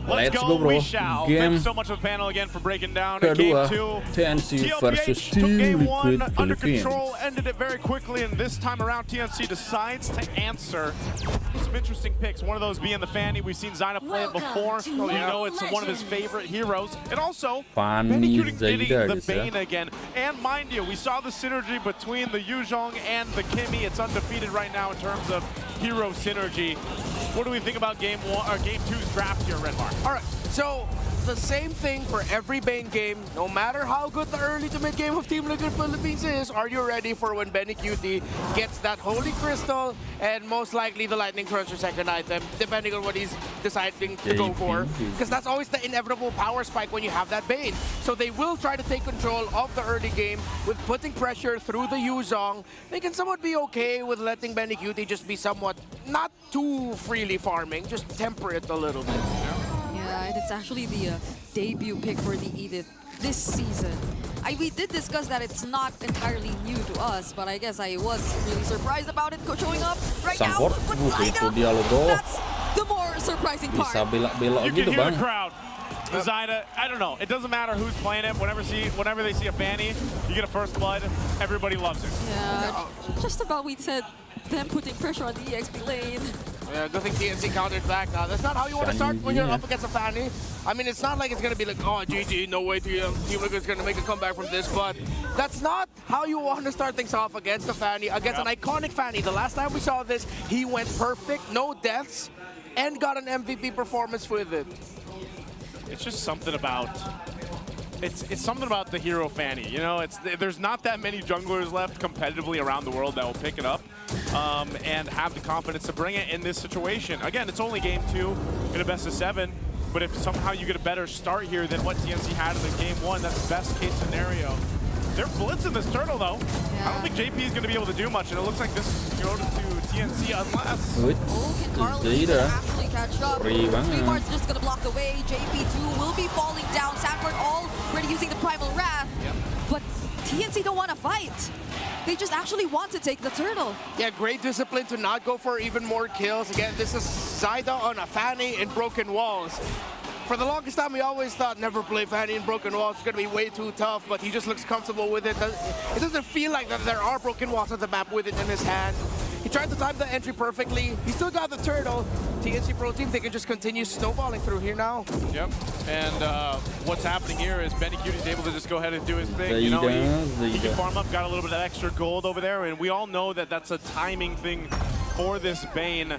Let's go bro. Game Thank you so much to the panel again for breaking down game 2. TNC versus TLPH took game 1 Liquid under Philippines. control, ended it very quickly, and this time around TNC decides to answer. Some interesting picks, one of those being the Fanny. We've seen Zaida play it before. We know it's one of his favorite heroes. And also, Fanny, getting Zaida the Bane again. And mind you, we saw the synergy between the Yuzhong and the Kimmy. It's undefeated right now in terms of hero synergy. What do we think about game 2's draft here, Redmar? All right, so the same thing for every Bane game. No matter how good the early to mid game of Team Liquid Philippines is, are you ready for when Benny QT gets that Holy Crystal and most likely the Lightning Cruncher second item, depending on what he's deciding to go for? Because that's always the inevitable power spike when you have that Bane. So they will try to take control of the early game with putting pressure through the Yuzhong. They can somewhat be okay with letting Benny QT just be somewhat not too freely farming, just temper it a little bit. Yeah, and it's actually the debut pick for the Edith this season. We did discuss that it's not entirely new to us, but I guess I was really surprised about it showing up right now. But that's the more surprising part. You can hear the crowd. Zaida, I don't know. It doesn't matter who's playing it. Whenever they see a Fanny, you get a first blood. Everybody loves it. Yeah, just about we said them putting pressure on the EXP lane. Yeah, good thing TNC countered back. That's not how you want to start when you're up against a Fanny. I mean, it's not like it's going to be like, oh, GG, no way Team Liquid's going to make a comeback from this, but that's not how you want to start things off against a Fanny, against an iconic Fanny. The last time we saw this, he went perfect, no deaths, and got an MVP performance with it. It's just something about it's something about the hero Fanny. You know, there's not that many junglers left competitively around the world that will pick it up and have the confidence to bring it in this situation. Again, it's only game 2 in a best of 7, but if somehow you get a better start here than what TNC had in the game 1, that's the best case scenario. They're blitzing this turtle though. Yeah. I don't think JP is going to be able to do much, and it looks like this is going to TNC unless. Can Carl actually catch up? Sweetmart's just going to block the way. JP2 will be falling down. Sanford already using the Primal Wrath, but TNC don't want to fight. They just actually want to take the turtle. Yeah, great discipline to not go for even more kills. Again, this is Zaida on a Fanny in broken walls. For the longest time, we always thought never play Fanny in broken walls. It's going to be way too tough, but he just looks comfortable with it. It doesn't feel like that there are broken walls on the map with it in his hand. He tried to time the entry perfectly. He still got the turtle. TNC Pro Team, they can just continue snowballing through here now. Yep, and what's happening here is Benny Cutie's able to just go ahead and do his thing. You know, he can farm up, got a little bit of extra gold over there, and we all know that that's a timing thing for this Bane.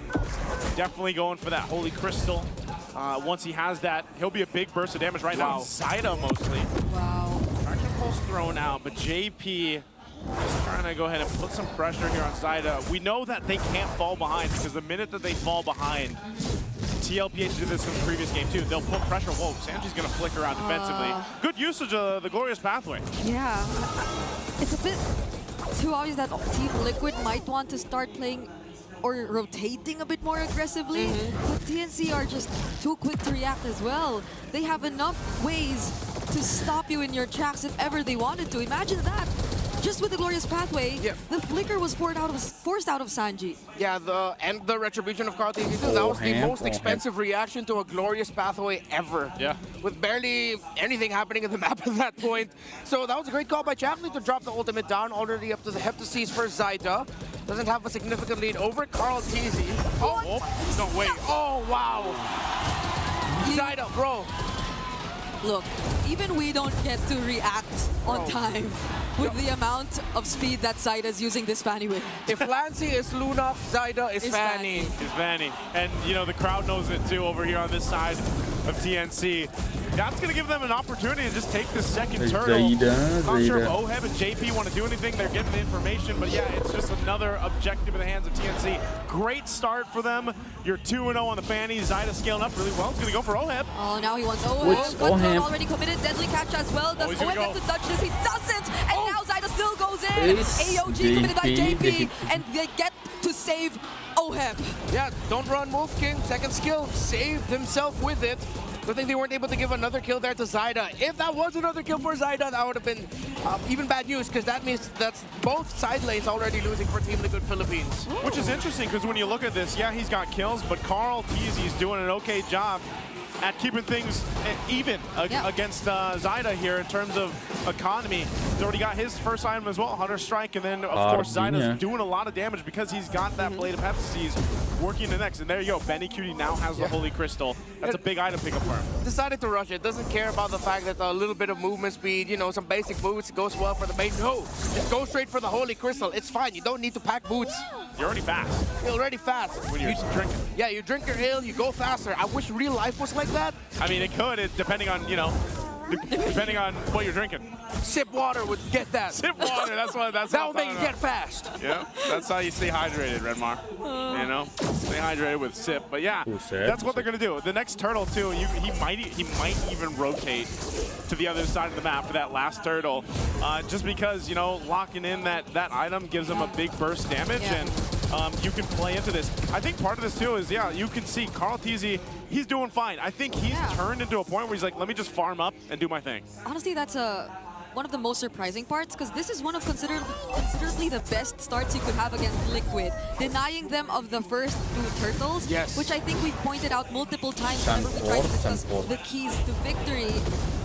Definitely going for that Holy Crystal. Once he has that, he'll be a big burst of damage right now. Zaida mostly. Wow. Traction Pulse thrown out, but JP is trying to go ahead and put some pressure here on Zaida. We know that they can't fall behind because the minute that they fall behind, TLPH did this in the previous game too. They'll put pressure. Whoa, Sanji's going to flicker out defensively. Good usage of the Glorious Pathway. Yeah, it's a bit too obvious that Team Liquid might want to start playing or rotating a bit more aggressively, but TNC are just too quick to react as well. They have enough ways to stop you in your tracks if ever they wanted to. Imagine that. Just with the Glorious Pathway, the flicker was forced out of Sanji. Yeah, the Retribution of Carl TNC, that was the most expensive reaction to a Glorious Pathway ever. Yeah. With barely anything happening in the map at that point. So that was a great call by Chapley to drop the ultimate down, already up to the Heptaseas for Zaida. Doesn't have a significant lead over Carl TZ. Oh, no, wait. Oh, wow. Zaida, bro. Look, even we don't get to react on time with the amount of speed that Zaida's using this Fanny with. If Lancy is Luna, Zaida is Fanny. It's Fanny. And, you know, the crowd knows it, too, over here on this side of TNC. That's going to give them an opportunity to just take the second turtle. Not sure if Oheb and JP want to do anything. They're getting the information, but yeah, it's just another objective in the hands of TNC. Great start for them. You're 2-0 on the Fanny. Zaida scaling up really well. He's going to go for Oheb. Oh, now he wants Oheb. Oheb already committed. Deadly catch as well. Does Oheb get to dodge this? He doesn't! And now Zaida still goes in. AOG committed by JP, and they get to save Oheb. Yeah, don't run Wolf King. Second skill, saved himself with it. Good thing they weren't able to give another kill there to Zaida. If that was another kill for Zaida, that would have been even bad news, because that means that's both side lanes already losing for Team Liquid Philippines. Which is interesting, because when you look at this, yeah, he's got kills, but Carl TZ's doing an okay job at keeping things even against Zaida here in terms of economy. He's already got his first item as well, Hunter Strike, and then of course Zaida's doing a lot of damage because he's got that Blade of Hephaestus working the next. And there you go, Benny Cutie now has the Holy Crystal. That's a big item pickup for him. Decided to rush it. Doesn't care about the fact that a little bit of movement speed, you know, some basic boots goes well for the main. No, just go straight for the Holy Crystal. It's fine. You don't need to pack boots. You're already fast. You're already fast. When you're drinking. Yeah, you drink your ale, you go faster. I wish real life was like that. I mean, it could, depending on, you know, depending on what you're drinking. Sip water would get that. Sip water, that's what That'll make you get fast. Yeah, that's how you stay hydrated, Redmar. You know, stay hydrated with sip. But yeah, that's what they're gonna do. The next turtle too, he might even rotate to the other side of the map for that last turtle, just because, you know, locking in that item gives him a big burst damage, and you can play into this. I think part of this too is, yeah, you can see Carl Teasy, he's doing fine. I think he's turned into a point where he's like, let me just farm up and do my thing. Honestly, that's one of the most surprising parts, because this is one of considerably the best starts you could have against Liquid. Denying them of the first 2 turtles, which I think we've pointed out multiple times whenever we try to discuss the keys to victory.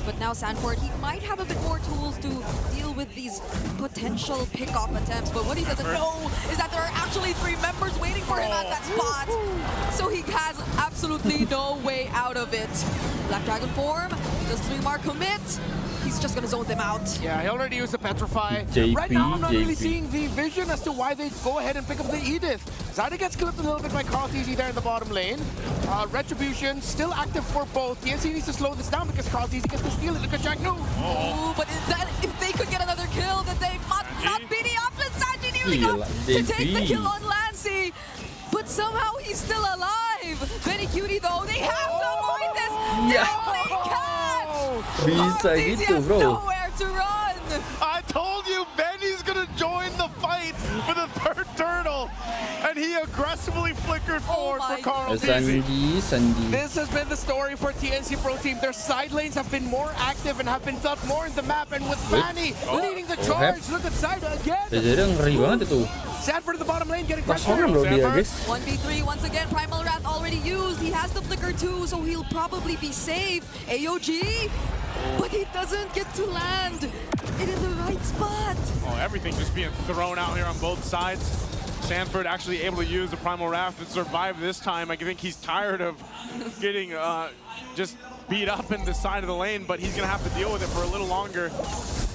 But now Sanford, he might have a bit more tools to deal with these potential pick-off attempts. But what he doesn't know is that there are actually 3 members waiting for him at that spot. So he has absolutely no way out of it. Black Dragon form, does 3-Mark commit? He's just gonna zone them out. Yeah, he already used the Petrify. JP, right now, I'm not really seeing the vision as to why they go ahead and pick up the Edith. Zaida gets clipped a little bit by Carl TZ there in the bottom lane. Retribution still active for both. TNC needs to slow this down because Carl TZ gets to steal it. Look at Jack, no. Ooh, but if they could get another kill, then they might not be the option. Sanji nearly got to take the kill on Lancy. But somehow he's still alive. Benny Cutie though, they have to avoid this. Deadly catch! Bisa gitu, bro. Nowhere to run. I told you, Benny's gonna join the fight for the 3rd turtle, and he aggressively flickered forward for Carl TZ. Sanji. This has been the story for TNC Pro Team. Their side lanes have been more active and have been felt more in the map, and with Fanny leading the charge, look at Zaida again. Jadi ngeri banget itu. Sanford in the bottom lane getting pressure. Pasangan loh dia, guys. 1v3 once again. Primal Wrath already used. He has the flicker too, so he'll probably be safe. AOG, but he doesn't get to land it in the right spot. Oh, everything just being thrown out here on both sides. Sanford actually able to use the Primal Wrath and survive this time. I think he's tired of getting just beat up in the side of the lane, but he's gonna have to deal with it for a little longer.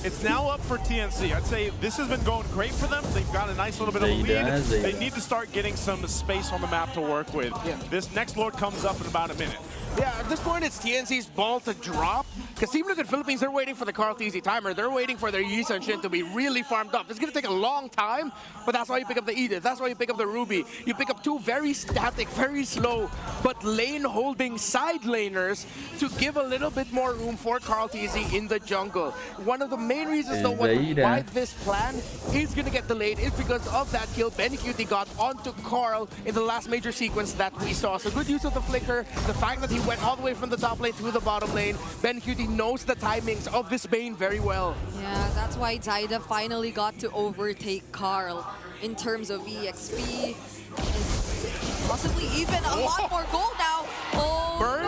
It's now up for TNC. I'd say this has been going great for them. They've got a nice little bit of a lead. They need to start getting some space on the map to work with. This next Lord comes up in about a minute. Yeah, at this point, it's TNC's ball to drop. Because Team Liquid Philippines, they're waiting for the Carl TZ timer. They're waiting for their Yi Sun Shin to be really farmed up. It's going to take a long time, but that's why you pick up the Edith. That's why you pick up the Ruby. You pick up 2 very static, very slow, but lane-holding side laners to give a little bit more room for Carl TZ in the jungle. One of the main reasons, though, why this plan is going to get delayed is because of that kill Benny Cutie got onto Carl in the last major sequence that we saw. So good use of the flicker, the fact that he went all the way from the top lane to the bottom lane. Ben Cutie knows the timings of this Bane very well. Yeah, that's why Zaida finally got to overtake Carl in terms of EXP. And possibly even a lot more gold now. Oh, Burn?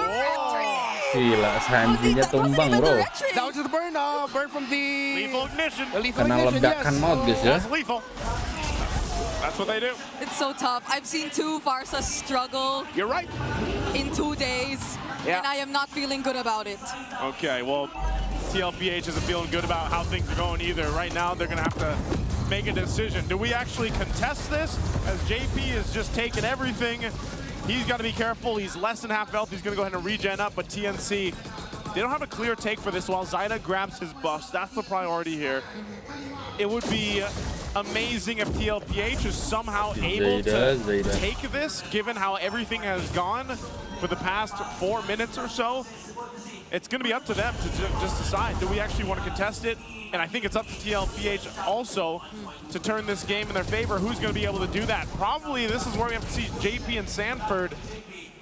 Gila, Sanjinya tumbang, bro. That was the burn, burn from the Lethal ignition. Kena ledakan maut, guys, ya. That's lethal. That's what they do. It's so tough. I've seen 2 Varsas struggle. You're right. In 2 days, and I am not feeling good about it. Okay, well, TLPH isn't feeling good about how things are going either. Right now, they're going to have to make a decision. Do we actually contest this? As JP is just taking everything. He's got to be careful. He's less than half health. He's going to go ahead and regen up, but TNC, they don't have a clear take for this while Zaida grabs his buffs. That's the priority here. It would be amazing if TLPH is somehow able to take this, given how everything has gone for the past 4 minutes or so. It's going to be up to them to just decide, do we actually want to contest it? And I think it's up to TLPH also to turn this game in their favor. Who's going to be able to do that? Probably this is where we have to see JP and Sanford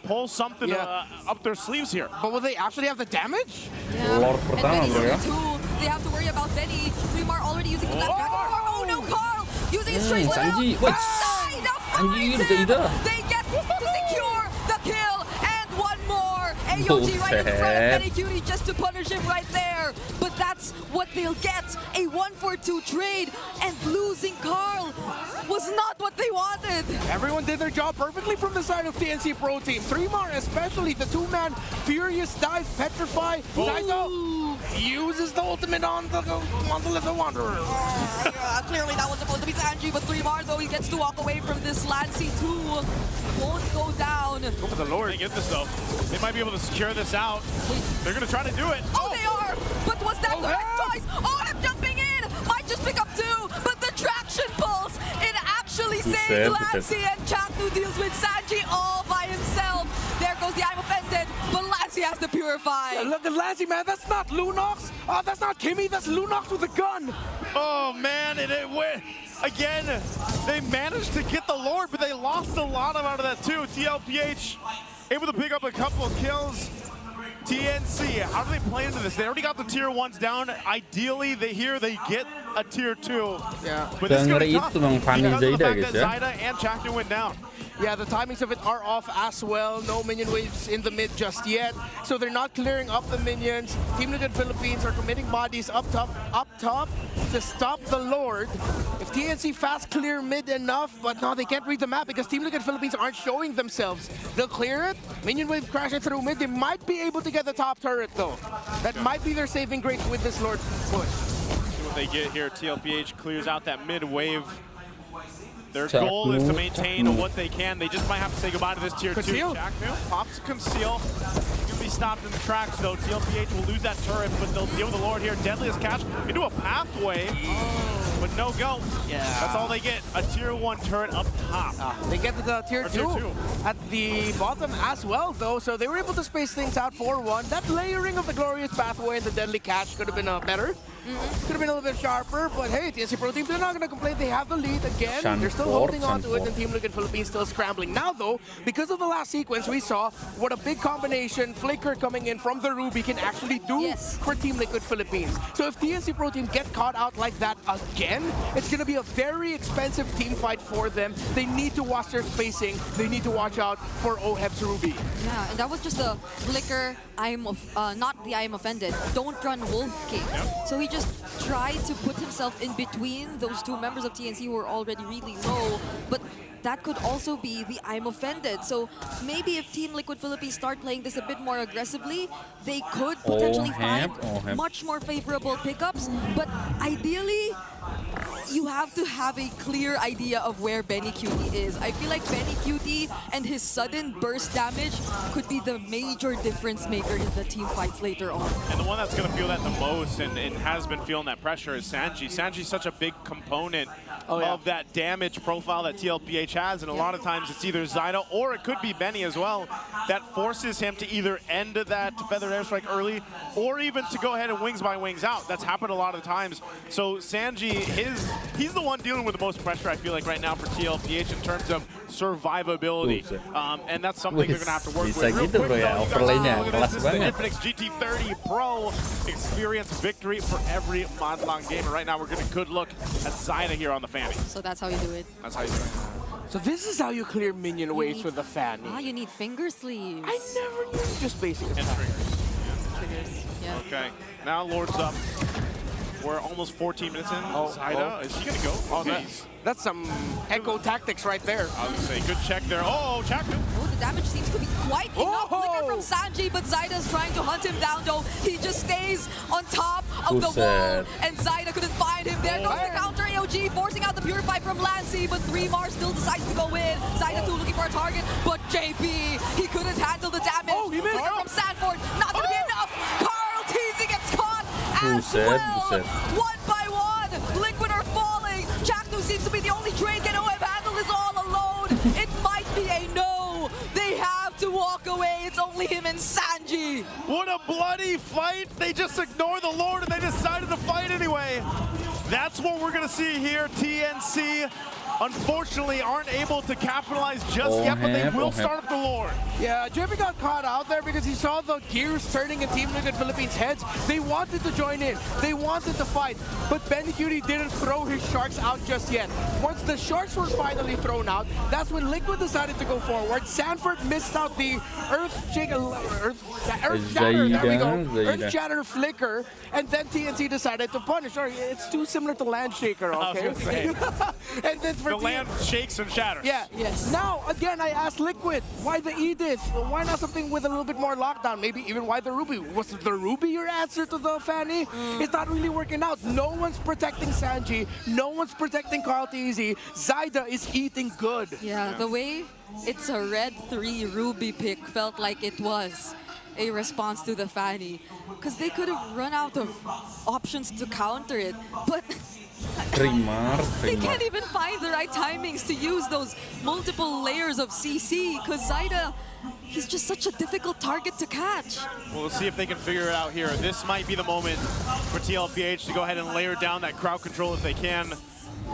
pull something up their sleeves here. But will they actually have the damage? Yeah. Lord and Benny's here too. They have to worry about Benny. Remar already using the Black Dragon. Oh no, Carl! Using his straight Sanji, what? They get to secure the kill, and one more. AOG right in front of Benny Cutie just to punish him right there. But that's what they'll get. A 1-for-2 trade, and losing Carl was not what they wanted. Everyone did their job perfectly from the side of TNC Pro Team. 3mar, especially the two-man Furious Dive, Petrify. Zaida uses the ultimate on the Little Wanderer. Yeah, clearly that was supposed to be Sanji, but 3mar though, he gets to walk away from this Lancy 2. Won't go down. Go for the Lord. They get this though. They might be able to secure this out. They're gonna try to do it. Oh, they are! But was that the right choice? I'm jumping in! Might just pick up 2, but the traction pulse, it actually saved Lancy, and Chaknu deals with Sanji all by himself. There goes the I'm offended, but Lancy has to purify. Yeah, look at Lancy, man. That's not Lunox. That's not Kimmy. That's Lunox with a gun. Oh man, and it went again. They managed to get the Lord, but they lost a lot out of that too. TLPH able to pick up a couple of kills. TNC, how do they play into this? They already got the tier 1s down. Ideally, they get a tier 2. Yeah. But this is going to be tough Fanny, because of the Zaida, fact that Zaida and Chaknu went down. Yeah, the timings of it are off as well. No minion waves in the mid just yet. So they're not clearing up the minions. Team Liquid Philippines are committing bodies up top to stop the Lord. If TNC fast clear mid enough, but no, they can't read the map because Team Liquid Philippines aren't showing themselves. They'll clear it. Minion wave crashing through mid. They might be able to get the top turret though. That might be their saving grace with this Lord push. See what they get here. TLPH clears out that mid wave. Their goal is to maintain what they can. They just might have to say goodbye to this tier 2. Chaknu pops Conceal. He's be stopped in the tracks, though. TLPH will lose that turret, but they'll deal with the Lord here. Deadliest catch into a pathway, but no go. Yeah. That's all they get. A tier 1 turret up top. They get the tier 2 at the bottom as well, though, so they were able to space things out 4-1. That layering of the Glorious Pathway and the Deadly Catch could have been better. Could have been a little bit sharper, but hey, TNC Pro Team, they're not going to complain. They have the lead again. They're still holding on to it, and Team Liquid Philippines still scrambling. Now, though, because of the last sequence, we saw what a big combination Flicker coming in from the Ruby can actually do for Team Liquid Philippines. So if TNC Pro Team get caught out like that again, it's going to be a very expensive team fight for them. They need to watch their spacing. They need to watch out for Oheb's Ruby. Yeah, and that was just a Flicker, not the I am offended. Don't run Wolf King. So he just tried to put himself in between those two members of TNC who were already really low, but that could also be the I'm offended. So maybe if Team Liquid Philippines start playing this a bit more aggressively, they could potentially find much more favorable pickups. But ideally, you have to have a clear idea of where Benny Cutie is. I feel like Benny Cutie and his sudden burst damage could be the major difference maker in the team fights later on. And the one that's going to feel that the most and has been feeling that pressure is Sanji. Sanji's such a big component of that damage profile that TLPH has, and a lot of times it's either Zaida or it could be Benny as well that forces him to either end that Feathered Airstrike early or even to go ahead and wings by wings out. That's happened a lot of times. So Sanji, he's the one dealing with the most pressure, I feel like, right now for TLPH in terms of survivability. And that's something they're going to have to work with. Real quick, though, this is the Infinix GT30 Pro experience victory for every Madlang gamer. Right now, we're getting a good look at Zaida here on the Fanny. So that's how you do it. That's how you do it. So this is how you clear minion waves with the Fanny. Ah, you need finger sleeves. I never knew just basic and triggers. Triggers, yeah. Okay, now Lord's up. We're almost 14 minutes in. Zaida, is she going to go? That's some echo tactics right there. I was going to say, good check there. Oh, Chaknu. Oh, the damage seems to be quite enough. Flicker from Sanji, but Zaida's trying to hunt him down, though. He just stays on top of the wall, and Zaida couldn't find him. There goes the counter AOG, forcing out the Purify from Lancy, but 3mar still decides to go in. Zaida too looking for a target, but JP, he couldn't handle the damage. Oh, he missed. Flicker from Sanford, not going to be enough. Carl Teasy gets caught as well. One by one, Liquid are falling. Chaknu seems to be the only trade can OM handle is all alone. It might be a no. They have to walk away. It's only him and Sanji. What a bloody fight. They just ignored the Lord and they decided to fight anyway. That's what we're going to see here. TNC unfortunately aren't able to capitalize just yet, but they will start up the Lord. Yeah, JP got caught out there because he saw the gears turning in Team Liquid Philippines' heads. They wanted to join in. They wanted to fight. But Benny Cutie didn't throw his sharks out just yet. Once the sharks were finally thrown out, that's when Liquid decided to go forward. Sanford missed out the Earth Shatter, there we go. Earth Shatter Flicker, and then TNC decided to punish. Sorry, it's too similar to Land Shaker, okay? And then for the land shakes and shatters. Yeah. Yes. Now, again, I asked Liquid, why the Edith? Why not something with a little bit more lockdown? Maybe even why the Ruby? Was the Ruby your answer to the Fanny? It's not really working out. No one's protecting Sanji. No one's protecting Carl TZ. Zaida is eating good. Yeah, the way it's a red 3 Ruby pick felt like it was a response to the Fanny. Because they could have run out of options to counter it. But they can't even find the right timings to use those multiple layers of CC. Because Zaida, he's just such a difficult target to catch. Well, we'll see if they can figure it out here. This might be the moment for TLPH to go ahead and layer down that crowd control if they can.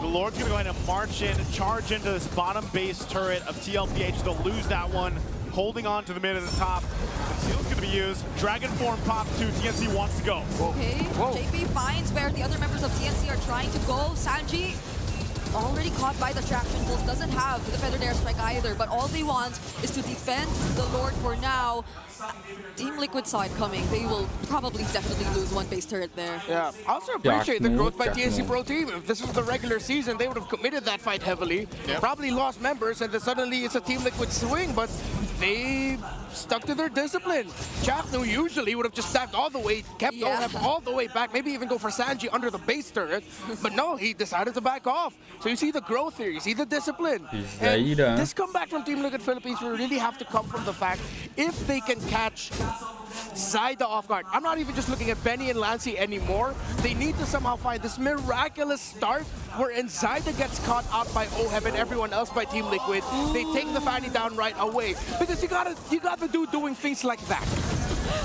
The Lord's going to go ahead and march in, charge into this bottom base turret of TLPH. They'll lose that one, holding on to the mid and the top. Conceal's going to be used. Dragon Form pops too. TNC wants to go. Okay, JP finds where the other members of TNC are trying to go. Sanji already caught by the traction pulse, doesn't have the feathered airstrike either, but all they want is to defend the Lord for now. Team Liquid saw it coming. They will probably definitely lose one base turret there. Yeah, I also appreciate the growth by TNC Pro Team. If this was the regular season, they would have committed that fight heavily, probably lost members, and then suddenly it's a Team Liquid swing, but they stuck to their discipline. Chapnu usually would have just stacked all the way, kept OHEB all the way back, maybe even go for Sanji under the base turret, but no, he decided to back off. So you see the growth here, you see the discipline. And this comeback from Team Liquid Philippines will really have to come from the fact if they can catch Zaida off guard. I'm not even just looking at Benny and Lancey anymore. They need to somehow find this miraculous start wherein Zaida gets caught out by OHEB and everyone else by Team Liquid. They take the Fanny down right away because you got the dude doing things like that.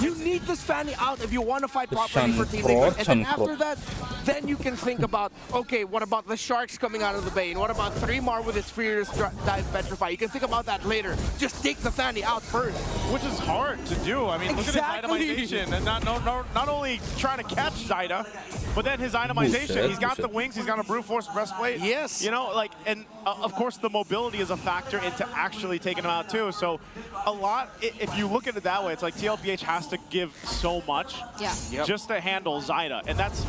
You need this Fanny out if you want to fight properly for Team Liquid. And then after that, then you can think about, okay, what about the Sharks coming out of the Bane? What about 3mar with its Fierce Dive Petrify? You can think about that later. Just take the Fanny out first. Which is hard to do. I mean, look at his itemization. And not only trying to catch Zaida, but then his itemization. He's got the wings, he's got a Brute Force breastplate. Yes. You know, like, and of course the mobility is a factor into actually taking him out too. So a lot, if you look at it that way, it's like TLPH has to give so much just to handle Zaida. And that's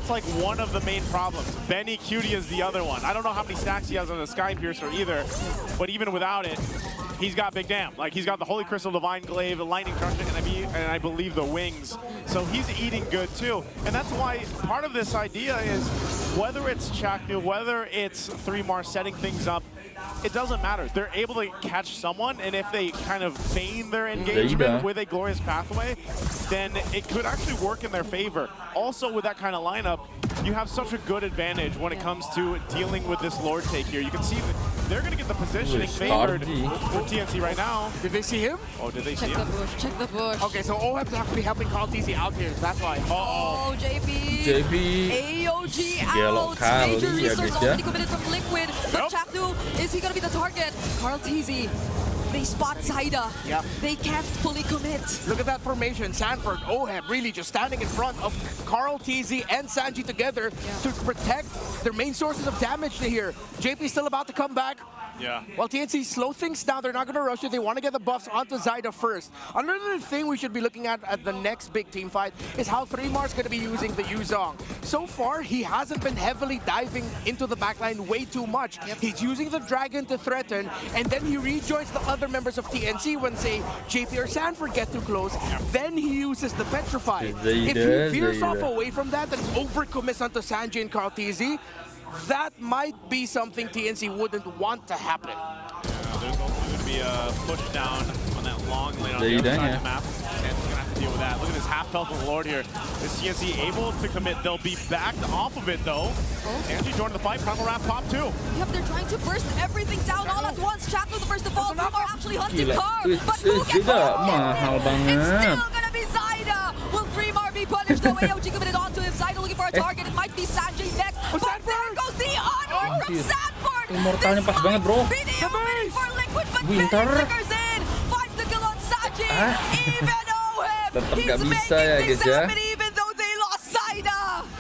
like one of the main problems. Benny Cutie is the other one. I don't know how many stacks he has on the Sky Piercer either, but even without it, he's got big damn. Like, he's got the Holy Crystal, Divine Glaive, the Lightning Crushing, and I believe the wings. So he's eating good too. And that's why part of this idea is whether it's Chaknu, whether it's 3mar setting things up, it doesn't matter. They're able to catch someone, and if they kind of feign their engagement with a glorious pathway, then it could actually work in their favor. Also, with that kind of lineup, you have such a good advantage when it comes to dealing with this Lord take here. You can see that they're going to get the positioning favored for TNC right now. Did they see him? Oh, did they see him? Check the bush, check the bush. Okay, so OHEB's actually helping Carl TZ out here. That's why. Oh, JP. AOG out. Major resource already committed from Liquid. But Chaknu, is he going to be the target? Carl TZ. They spot Zaida. They can't fully commit. Look at that formation. Sanford, OHEB really just standing in front of Carl TZ and Sanji together to protect their main sources of damage here. JP still about to come back. While TNC slow things down, they're not going to rush it. They want to get the buffs onto Zaida first. Another thing we should be looking at the next big team fight is how 3mar's going to be using the Yuzong. So far, he hasn't been heavily diving into the backline way too much. He's using the Dragon to threaten, and then he rejoins the other members of TNC when, say, JP or Sanford get too close. Then he uses the Petrify. If he veers off away from that and overcommits onto Sanji and Carl TZ, that might be something TNC wouldn't want to happen. There's also going to be a push down on that long lane on the other side of the map. And he's going to have to deal with that. Look at this half health of the Lord here. Is TNC able to commit? They'll be backed off of it though. Angie joined the fight. Primal Wrap pop too. Yep, they're trying to burst everything down all at once. Chaknu the first to fall. 3mar actually hunting Carl. But who gets It's still going to be Zaida. Will 3mar be punished though? AOG committed onto him. Zaida looking for a target. It might be Sanji next. But there goes the onward from Sanford. Immortalnya pas banget, bro. Winter. Tetap nggak bisa ya, guys ya.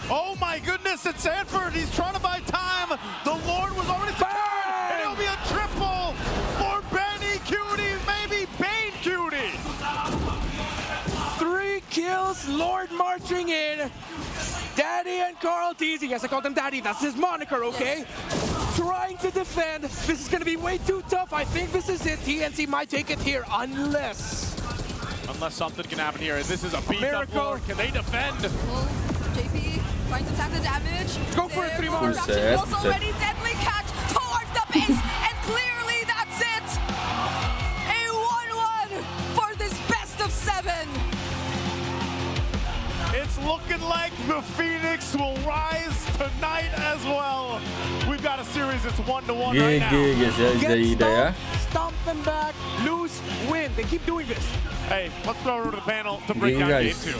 Oh my goodness, it's Sanford. He's trying to buy time. The Lord was already secured, and it'll be a triple for Benny Cutie, maybe Bane Cutie. 3 kills, Lord marching in. Daddy and Carl teasing. Yes, I called him Daddy. That's his moniker, okay? Trying to defend. This is going to be way too tough. I think this is it. TNC might take it here unless something can happen here. This is a beat-up Lord. Can they defend? Oh, JP trying to tap the damage. Go for it, 3 more. Also already deadly catch towards the base, and clearly that's it. A 1-1 for this best of 7. It's looking like the Phoenix will rise tonight as well. We've got a series that's 1-1 right now. Guys ya, Zaida ya. Stomp them back, lose, win. They keep doing this. Hey, let's throw it over to the panel to break down game 2.